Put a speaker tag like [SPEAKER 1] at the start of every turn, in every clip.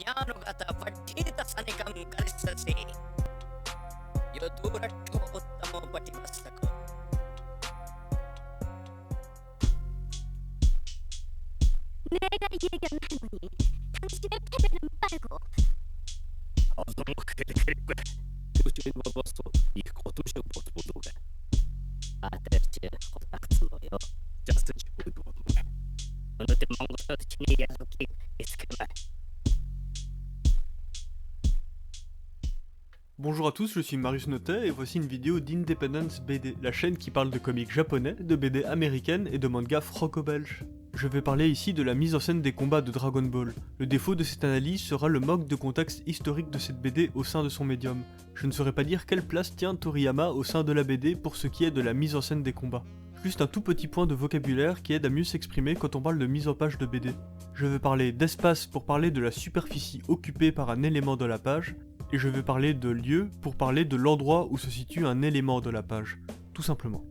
[SPEAKER 1] ಜ್ಞಾನುಗತ ಪಠ್ಯೇತ ಸನಿಕಂ ಕಲಿಸಸಿ ಯದೂರಟ್ಟು ಉತ್ತಮ ಪಟಿಮಸ್ತಕ
[SPEAKER 2] 내가 얘기하는 할머니, 당신의 패배는 말고
[SPEAKER 3] Ağzını kırık ve Hüseyin babası ilk oturuşu bozuldu ve
[SPEAKER 4] 아들지 고닥스모요.
[SPEAKER 3] Castıcı buydu onu ve
[SPEAKER 4] 어느 때 몽골에서 친히 야속히 있을만.
[SPEAKER 5] Bonjour à tous, je suis Marius Notet et voici une vidéo d'Independence BD, la chaîne qui parle de comics japonais, de BD américaines et de mangas franco-belges. Je vais parler ici de la mise en scène des combats de Dragon Ball. Le défaut de cette analyse sera le manque de contexte historique de cette BD au sein de son médium. Je ne saurais pas dire quelle place tient Toriyama au sein de la BD pour ce qui est de la mise en scène des combats. Juste un tout petit point de vocabulaire qui aide à mieux s'exprimer quand on parle de mise en page de BD. Je vais parler d'espace pour parler de la superficie occupée par un élément de la page, et je vais parler de lieu pour parler de l'endroit où se situe un élément de la page, tout simplement.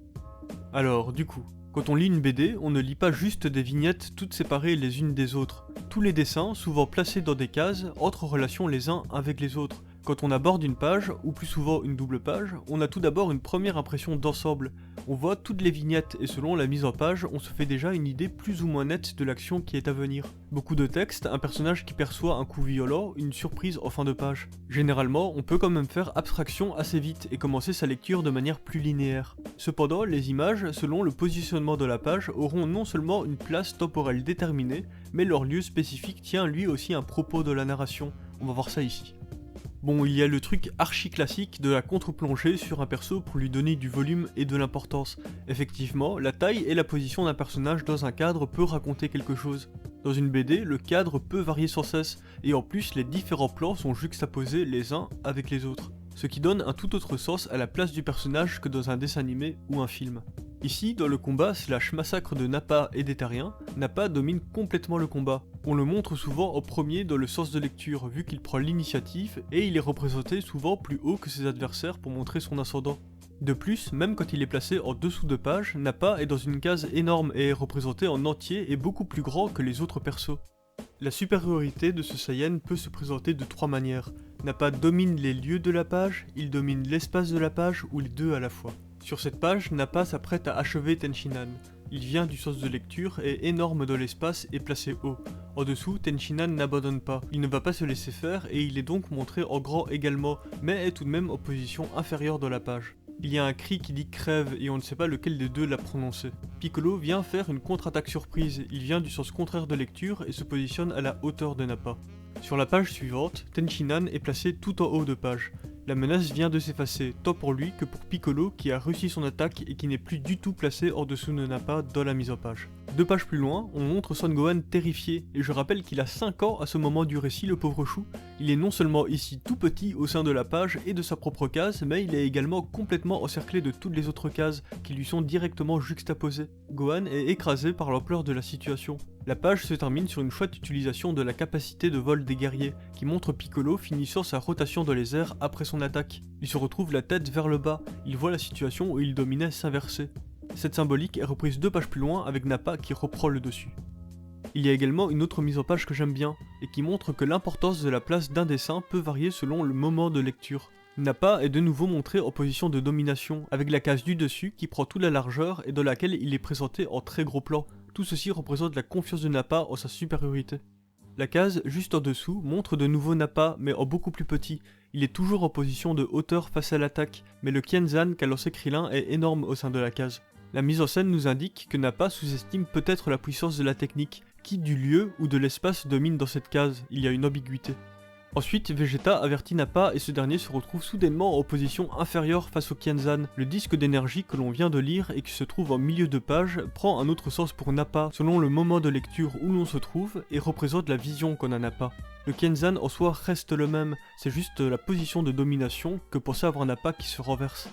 [SPEAKER 5] Alors, du coup, quand on lit une BD, on ne lit pas juste des vignettes toutes séparées les unes des autres. Tous les dessins, souvent placés dans des cases, entrent en relation les uns avec les autres. Quand on aborde une page, ou plus souvent une double page, on a tout d'abord une première impression d'ensemble. On voit toutes les vignettes et selon la mise en page, on se fait déjà une idée plus ou moins nette de l'action qui est à venir. Beaucoup de texte, un personnage qui perçoit un coup violent, une surprise en fin de page. Généralement, on peut quand même faire abstraction assez vite et commencer sa lecture de manière plus linéaire. Cependant, les images, selon le positionnement de la page, auront non seulement une place temporelle déterminée, mais leur lieu spécifique tient lui aussi un propos de la narration. On va voir ça ici. Bon, il y a le truc archi classique de la contre-plongée sur un perso pour lui donner du volume et de l'importance. Effectivement, la taille et la position d'un personnage dans un cadre peut raconter quelque chose. Dans une BD, le cadre peut varier sans cesse, et en plus les différents plans sont juxtaposés les uns avec les autres. Ce qui donne un tout autre sens à la place du personnage que dans un dessin animé ou un film. Ici, dans le combat / massacre de Nappa et des Terriens, Nappa domine complètement le combat. On le montre souvent en premier dans le sens de lecture, vu qu'il prend l'initiative, et il est représenté souvent plus haut que ses adversaires pour montrer son ascendant. De plus, même quand il est placé en dessous de page, Nappa est dans une case énorme et est représenté en entier et beaucoup plus grand que les autres persos. La supériorité de ce Saiyan peut se présenter de trois manières. Nappa domine les lieux de la page, il domine l'espace de la page ou les deux à la fois. Sur cette page, Nappa s'apprête à achever Tenshinhan. Il vient du sens de lecture, est énorme dans l'espace et placé haut. En dessous, Tenshinhan n'abandonne pas, il ne va pas se laisser faire et il est donc montré en grand également, mais est tout de même en position inférieure dans la page. Il y a un cri qui dit crève et on ne sait pas lequel des deux l'a prononcé. Piccolo vient faire une contre-attaque surprise, il vient du sens contraire de lecture et se positionne à la hauteur de Nappa. Sur la page suivante, Tenshinhan est placé tout en haut de page. La menace vient de s'effacer, tant pour lui que pour Piccolo qui a réussi son attaque et qui n'est plus du tout placé en dessous de Nappa dans la mise en page. 2 pages plus loin, on montre Son Gohan terrifié, et je rappelle qu'il a 5 ans à ce moment du récit, le pauvre chou. Il est non seulement ici tout petit au sein de la page et de sa propre case, mais il est également complètement encerclé de toutes les autres cases qui lui sont directement juxtaposées. Gohan est écrasé par l'ampleur de la situation. La page se termine sur une chouette utilisation de la capacité de vol des guerriers, qui montre Piccolo finissant sa rotation dans les airs après son attaque. Il se retrouve la tête vers le bas, il voit la situation où il dominait s'inverser. Cette symbolique est reprise 2 pages plus loin avec Nappa qui reprend le dessus. Il y a également une autre mise en page que j'aime bien, et qui montre que l'importance de la place d'un dessin peut varier selon le moment de lecture. Nappa est de nouveau montré en position de domination, avec la case du dessus qui prend toute la largeur et dans laquelle il est présenté en très gros plan. Tout ceci représente la confiance de Nappa en sa supériorité. La case juste en dessous montre de nouveau Nappa, mais en beaucoup plus petit. Il est toujours en position de hauteur face à l'attaque, mais le Kienzan qu'a lancé Krillin est énorme au sein de la case. La mise en scène nous indique que Nappa sous-estime peut-être la puissance de la technique. Qui du lieu ou de l'espace domine dans cette case? Il y a une ambiguïté. Ensuite, Vegeta avertit Nappa et ce dernier se retrouve soudainement en position inférieure face au Kienzan. Le disque d'énergie que l'on vient de lire et qui se trouve en milieu de page prend un autre sens pour Nappa selon le moment de lecture où l'on se trouve et représente la vision qu'on a Nappa. Le Kienzan en soi reste le même, c'est juste la position de domination que pensait avoir Nappa qui se renverse.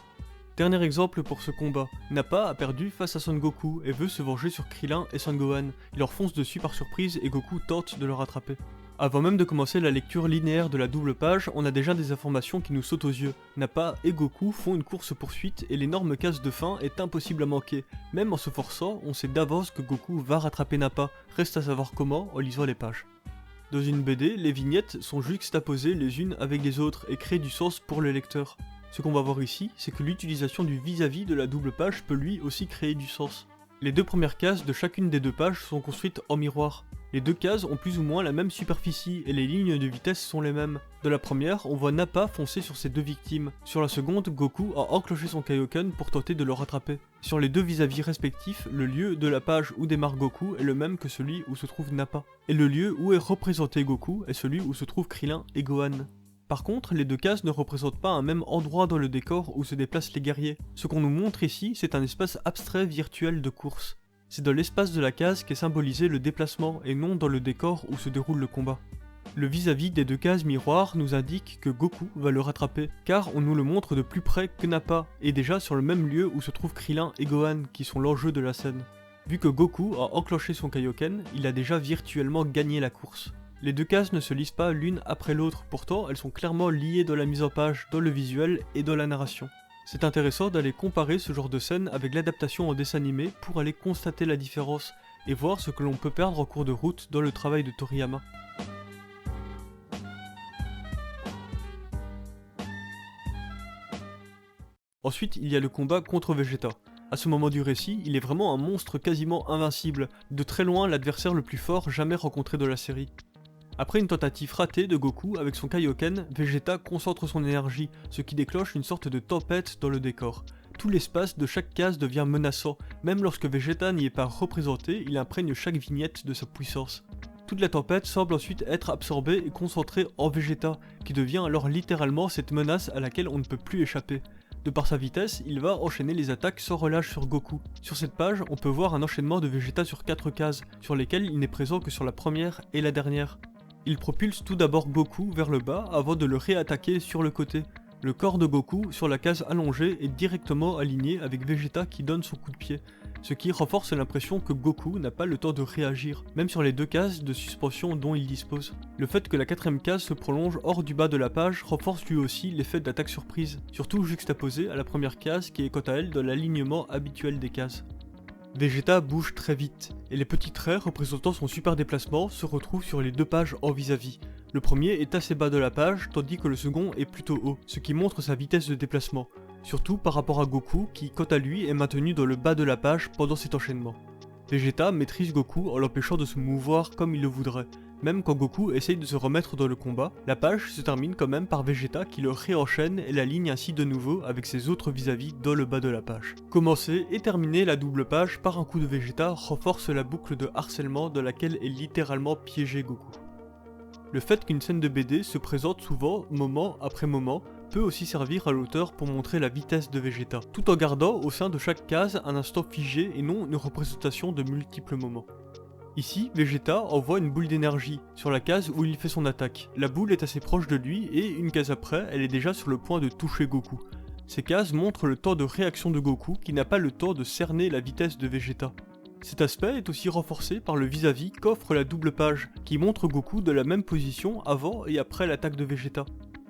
[SPEAKER 5] Dernier exemple pour ce combat, Nappa a perdu face à Son Goku et veut se venger sur Krillin et Son Gohan. Il leur fonce dessus par surprise et Goku tente de le rattraper. Avant même de commencer la lecture linéaire de la double page, on a déjà des informations qui nous sautent aux yeux. Nappa et Goku font une course-poursuite et l'énorme case de fin est impossible à manquer. Même en se forçant, on sait d'avance que Goku va rattraper Nappa, reste à savoir comment en lisant les pages. Dans une BD, les vignettes sont juxtaposées les unes avec les autres et créent du sens pour le lecteur. Ce qu'on va voir ici, c'est que l'utilisation du vis-à-vis de la double page peut lui aussi créer du sens. Les deux premières cases de chacune des deux pages sont construites en miroir. Les deux cases ont plus ou moins la même superficie et les lignes de vitesse sont les mêmes. Dans la première, on voit Nappa foncer sur ses deux victimes. Sur la seconde, Goku a enclenché son Kaioken pour tenter de le rattraper. Sur les deux vis-à-vis respectifs, le lieu de la page où démarre Goku est le même que celui où se trouve Nappa. Et le lieu où est représenté Goku est celui où se trouvent Krillin et Gohan. Par contre, les deux cases ne représentent pas un même endroit dans le décor où se déplacent les guerriers. Ce qu'on nous montre ici, c'est un espace abstrait virtuel de course. C'est dans l'espace de la case qu'est symbolisé le déplacement et non dans le décor où se déroule le combat. Le vis-à-vis des deux cases miroirs nous indique que Goku va le rattraper, car on nous le montre de plus près que Nappa, et déjà sur le même lieu où se trouvent Krillin et Gohan, qui sont l'enjeu de la scène. Vu que Goku a enclenché son Kaioken, il a déjà virtuellement gagné la course. Les deux cases ne se lisent pas l'une après l'autre, pourtant elles sont clairement liées dans la mise en page, dans le visuel et dans la narration. C'est intéressant d'aller comparer ce genre de scène avec l'adaptation en dessin animé pour aller constater la différence et voir ce que l'on peut perdre en cours de route dans le travail de Toriyama. Ensuite, il y a le combat contre Vegeta. À ce moment du récit, il est vraiment un monstre quasiment invincible, de très loin l'adversaire le plus fort jamais rencontré de la série. Après une tentative ratée de Goku avec son Kaioken, Vegeta concentre son énergie, ce qui déclenche une sorte de tempête dans le décor. Tout l'espace de chaque case devient menaçant, même lorsque Vegeta n'y est pas représenté, il imprègne chaque vignette de sa puissance. Toute la tempête semble ensuite être absorbée et concentrée en Vegeta, qui devient alors littéralement cette menace à laquelle on ne peut plus échapper. De par sa vitesse, il va enchaîner les attaques sans relâche sur Goku. Sur cette page, on peut voir un enchaînement de Vegeta sur 4 cases, sur lesquelles il n'est présent que sur la première et la dernière. Il propulse tout d'abord Goku vers le bas avant de le réattaquer sur le côté. Le corps de Goku sur la case allongée est directement aligné avec Vegeta qui donne son coup de pied, ce qui renforce l'impression que Goku n'a pas le temps de réagir, même sur les deux cases de suspension dont il dispose. Le fait que la quatrième case se prolonge hors du bas de la page renforce lui aussi l'effet d'attaque surprise, surtout juxtaposé à la première case qui est quant à elle dans l'alignement habituel des cases. Vegeta bouge très vite, et les petits traits représentant son super déplacement se retrouvent sur les deux pages en vis-à-vis. Le premier est assez bas de la page, tandis que le second est plutôt haut, ce qui montre sa vitesse de déplacement, surtout par rapport à Goku qui, quant à lui, est maintenu dans le bas de la page pendant cet enchaînement. Vegeta maîtrise Goku en l'empêchant de se mouvoir comme il le voudrait. Même quand Goku essaye de se remettre dans le combat, la page se termine quand même par Vegeta qui le réenchaîne et l'aligne ainsi de nouveau avec ses autres vis-à-vis dans le bas de la page. Commencer et terminer la double page par un coup de Vegeta renforce la boucle de harcèlement dans laquelle est littéralement piégé Goku. Le fait qu'une scène de BD se présente souvent, moment après moment, peut aussi servir à l'auteur pour montrer la vitesse de Vegeta, tout en gardant au sein de chaque case un instant figé et non une représentation de multiples moments. Ici, Vegeta envoie une boule d'énergie sur la case où il fait son attaque. La boule est assez proche de lui et une case après, elle est déjà sur le point de toucher Goku. Ces cases montrent le temps de réaction de Goku qui n'a pas le temps de cerner la vitesse de Vegeta. Cet aspect est aussi renforcé par le vis-à-vis qu'offre la double page, qui montre Goku de la même position avant et après l'attaque de Vegeta.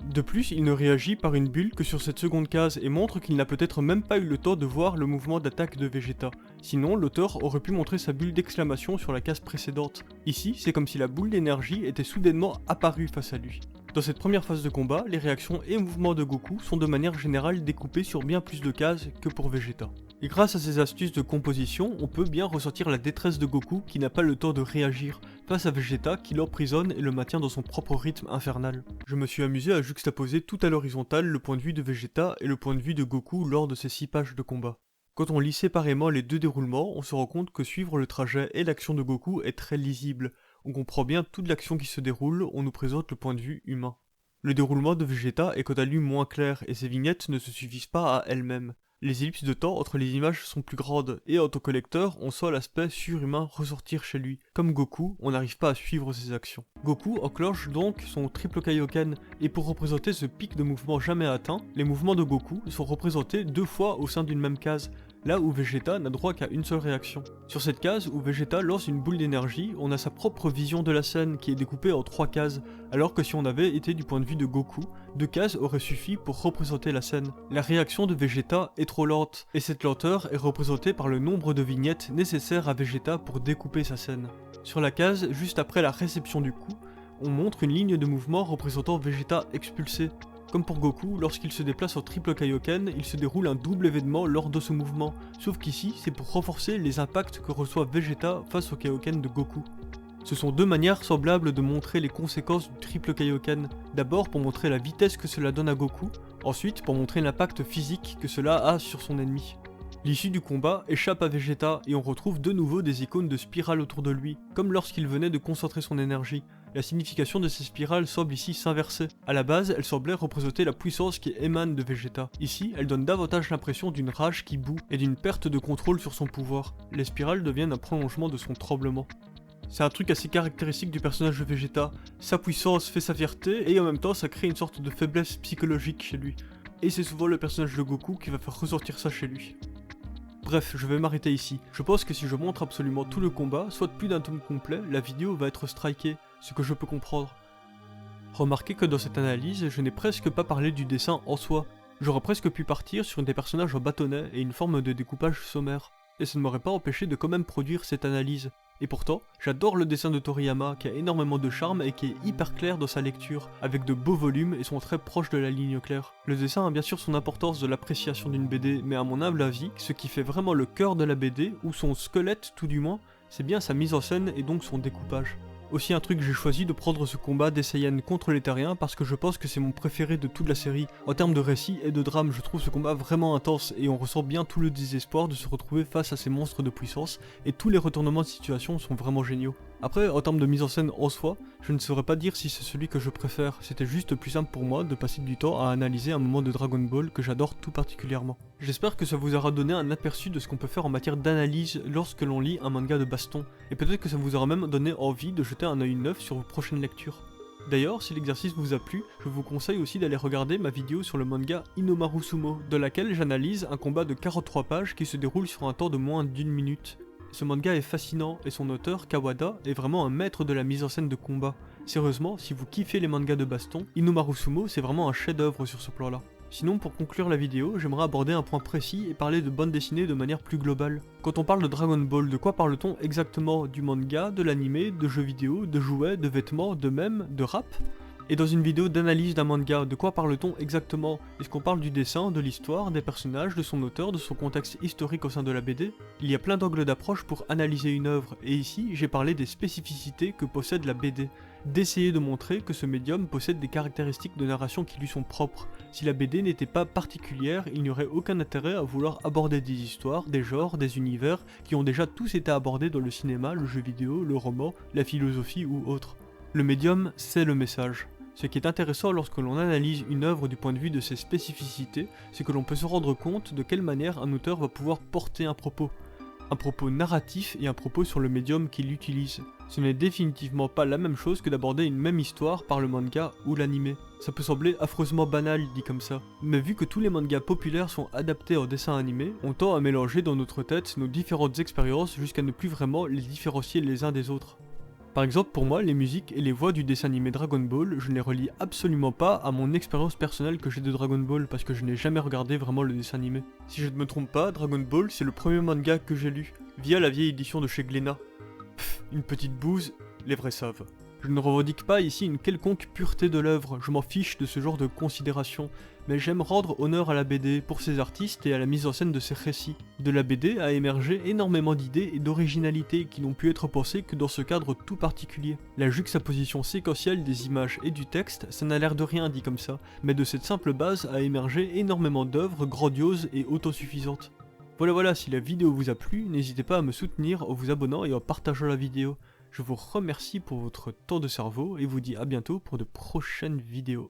[SPEAKER 5] De plus, il ne réagit par une bulle que sur cette seconde case et montre qu'il n'a peut-être même pas eu le temps de voir le mouvement d'attaque de Vegeta. Sinon, l'auteur aurait pu montrer sa bulle d'exclamation sur la case précédente. Ici, c'est comme si la boule d'énergie était soudainement apparue face à lui. Dans cette première phase de combat, les réactions et mouvements de Goku sont de manière générale découpés sur bien plus de cases que pour Vegeta. Et grâce à ces astuces de composition, on peut bien ressentir la détresse de Goku qui n'a pas le temps de réagir face à Vegeta qui l'emprisonne et le maintient dans son propre rythme infernal. Je me suis amusé à juxtaposer tout à l'horizontale le point de vue de Vegeta et le point de vue de Goku lors de ces 6 pages de combat. Quand on lit séparément les deux déroulements, on se rend compte que suivre le trajet et l'action de Goku est très lisible. On comprend bien toute l'action qui se déroule, on nous présente le point de vue humain. Le déroulement de Vegeta est quant à lui moins clair et ses vignettes ne se suffisent pas à elles-mêmes. Les ellipses de temps entre les images sont plus grandes, et en tant que lecteur, on sent l'aspect surhumain ressortir chez lui. Comme Goku, on n'arrive pas à suivre ses actions. Goku enclenche donc son triple Kaioken, et pour représenter ce pic de mouvement jamais atteint, les mouvements de Goku sont représentés 2 fois au sein d'une même case, là où Vegeta n'a droit qu'à une seule réaction. Sur cette case où Vegeta lance une boule d'énergie, on a sa propre vision de la scène qui est découpée en 3 cases, alors que si on avait été du point de vue de Goku, 2 cases auraient suffi pour représenter la scène. La réaction de Vegeta est trop lente, et cette lenteur est représentée par le nombre de vignettes nécessaires à Vegeta pour découper sa scène. Sur la case juste après la réception du coup, on montre une ligne de mouvement représentant Vegeta expulsé. Comme pour Goku, lorsqu'il se déplace en triple Kaioken, il se déroule un double événement lors de ce mouvement, sauf qu'ici c'est pour renforcer les impacts que reçoit Vegeta face au Kaioken de Goku. Ce sont deux manières semblables de montrer les conséquences du triple Kaioken, d'abord pour montrer la vitesse que cela donne à Goku, ensuite pour montrer l'impact physique que cela a sur son ennemi. L'issue du combat échappe à Vegeta et on retrouve de nouveau des icônes de spirales autour de lui, comme lorsqu'il venait de concentrer son énergie. La signification de ces spirales semble ici s'inverser. A la base, elles semblaient représenter la puissance qui émane de Vegeta. Ici, elles donnent davantage l'impression d'une rage qui bout et d'une perte de contrôle sur son pouvoir. Les spirales deviennent un prolongement de son tremblement. C'est un truc assez caractéristique du personnage de Vegeta. Sa puissance fait sa fierté et en même temps ça crée une sorte de faiblesse psychologique chez lui. Et c'est souvent le personnage de Goku qui va faire ressortir ça chez lui. Bref, je vais m'arrêter ici. Je pense que si je montre absolument tout le combat, soit plus d'un tome complet, la vidéo va être strikée, ce que je peux comprendre. Remarquez que dans cette analyse, je n'ai presque pas parlé du dessin en soi. J'aurais presque pu partir sur des personnages en bâtonnet et une forme de découpage sommaire. Et ça ne m'aurait pas empêché de quand même produire cette analyse. Et pourtant, j'adore le dessin de Toriyama qui a énormément de charme et qui est hyper clair dans sa lecture, avec de beaux volumes et sont très proches de la ligne claire. Le dessin a bien sûr son importance de l'appréciation d'une BD, mais à mon humble avis, ce qui fait vraiment le cœur de la BD, ou son squelette tout du moins, c'est bien sa mise en scène et donc son découpage. Aussi un truc, j'ai choisi de prendre ce combat des Saiyans contre les Terriens parce que je pense que c'est mon préféré de toute la série. En termes de récit et de drame, je trouve ce combat vraiment intense et on ressent bien tout le désespoir de se retrouver face à ces monstres de puissance et tous les retournements de situation sont vraiment géniaux. Après, en termes de mise en scène en soi, je ne saurais pas dire si c'est celui que je préfère, c'était juste plus simple pour moi de passer du temps à analyser un moment de Dragon Ball que j'adore tout particulièrement. J'espère que ça vous aura donné un aperçu de ce qu'on peut faire en matière d'analyse lorsque l'on lit un manga de baston, et peut-être que ça vous aura même donné envie de jeter un œil neuf sur vos prochaines lectures. D'ailleurs, si l'exercice vous a plu, je vous conseille aussi d'aller regarder ma vidéo sur le manga Inomaru Sumo, dans laquelle j'analyse un combat de 43 pages qui se déroule sur un temps de moins d'1 minute. Ce manga est fascinant et son auteur, Kawada, est vraiment un maître de la mise en scène de combat. Sérieusement, si vous kiffez les mangas de baston, Inomaru Sumo c'est vraiment un chef-d'œuvre sur ce plan-là. Sinon, pour conclure la vidéo, j'aimerais aborder un point précis et parler de bande dessinée de manière plus globale. Quand on parle de Dragon Ball, de quoi parle-t-on exactement? Du manga, de l'anime, de jeux vidéo, de jouets, de vêtements, de mèmes, de rap? Et dans une vidéo d'analyse d'un manga, de quoi parle-t-on exactement? Est-ce qu'on parle du dessin, de l'histoire, des personnages, de son auteur, de son contexte historique au sein de la BD? Il y a plein d'angles d'approche pour analyser une œuvre, et ici j'ai parlé des spécificités que possède la BD, d'essayer de montrer que ce médium possède des caractéristiques de narration qui lui sont propres. Si la BD n'était pas particulière, il n'y aurait aucun intérêt à vouloir aborder des histoires, des genres, des univers qui ont déjà tous été abordés dans le cinéma, le jeu vidéo, le roman, la philosophie ou autre. Le médium, c'est le message. Ce qui est intéressant lorsque l'on analyse une œuvre du point de vue de ses spécificités, c'est que l'on peut se rendre compte de quelle manière un auteur va pouvoir porter un propos narratif et un propos sur le médium qu'il utilise. Ce n'est définitivement pas la même chose que d'aborder une même histoire par le manga ou l'anime. Ça peut sembler affreusement banal dit comme ça, mais vu que tous les mangas populaires sont adaptés en dessin animé, on tend à mélanger dans notre tête nos différentes expériences jusqu'à ne plus vraiment les différencier les uns des autres. Par exemple, pour moi, les musiques et les voix du dessin animé Dragon Ball, je ne les relie absolument pas à mon expérience personnelle que j'ai de Dragon Ball parce que je n'ai jamais regardé vraiment le dessin animé. Si je ne me trompe pas, Dragon Ball c'est le premier manga que j'ai lu, via la vieille édition de chez Glénat. Pff, une petite bouse, les vrais savent. Je ne revendique pas ici une quelconque pureté de l'œuvre, je m'en fiche de ce genre de considération, mais j'aime rendre honneur à la BD pour ses artistes et à la mise en scène de ses récits. De la BD a émergé énormément d'idées et d'originalités qui n'ont pu être pensées que dans ce cadre tout particulier. La juxtaposition séquentielle des images et du texte, ça n'a l'air de rien dit comme ça, mais de cette simple base a émergé énormément d'œuvres grandioses et autosuffisantes. Voilà, si la vidéo vous a plu, n'hésitez pas à me soutenir en vous abonnant et en partageant la vidéo. Je vous remercie pour votre temps de cerveau et vous dis à bientôt pour de prochaines vidéos.